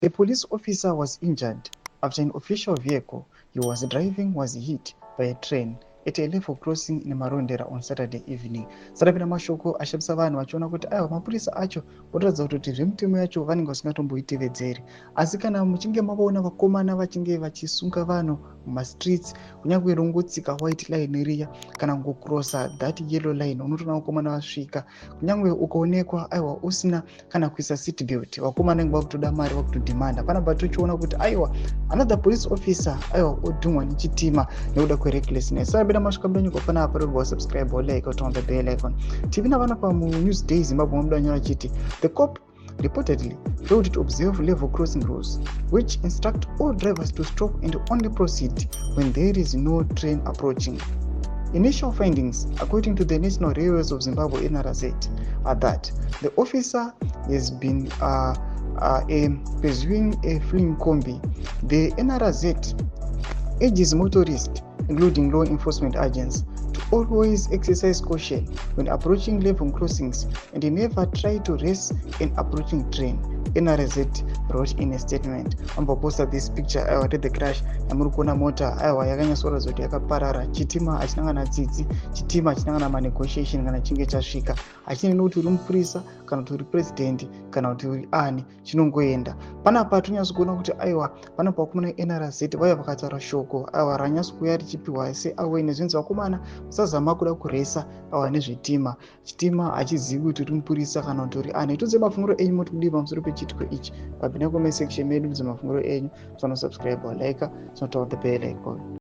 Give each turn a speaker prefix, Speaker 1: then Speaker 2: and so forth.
Speaker 1: A police officer was injured after an official vehicle he was driving was hit by a train at a level crossing in Marondera on Saturday evening. Sarapira mashoko ashamisa vanhu vachiona kuti aiwa mapurisa acho oratidza kuti zvemutemo yacho vanenge vasingatomboitevedzeri. Asi kana muchinge mavaona vakomana vachinge vachisunga vanhu mumastreets kunyange rongotsika white line riya kana kungokurosa that yellow line unotoona vakomana vasvika kunyange ukaonekwa aiwa usina kana kuisa seat belt vakomana vanenge vakutoda mari vakutodhimanda panabva tochiona kuti aiwa another police officer aiwa odhungwa nechitima nekuda kwerecklessness. Sarabira masvika muda nyika pana apa rogwa subscribe or like or on the bell icon. TV navana pa Newsday Zimbabwe muda nyora chiti the cop reportedly failed to observe level crossing rules which instruct all drivers to stop and only proceed when there is no train approaching. Initial findings, according to the National Railways of Zimbabwe (NRZ), are that the officer has been pursuing a fleeing combi. The NRZ urges motorists, including law enforcement agents, to always exercise caution when approaching level crossings and never try to race an approaching train. NRZ wrote in a statement. Amboposta this picture aiwa the crash yamuri kuona mota aiwa yakanyasora zoti yakaparara chitima achinangana tsitsi chitima achinangana manegotiation kana chinge chasvika achinena kuti uri mupurisa kana kuti uri president kana kuti uri ani chinongoenda panapa tonyatso kuona kuti aiwa panapa vakomana NRZ vaya vakataura shoko aiwa ranyatso kuuya richipiwa seawareness zvinzi vakomana musazama kuda kuresa aiwa nezvitima chitima achizivi kuti uri mupurisa kana kuti uri ani. Tudze mafunguro enyu moti kudii pamusoro pechitiko ichi pabvina comment section medu. Tudze mafunguro enyu, subscribe or like, the bell icon.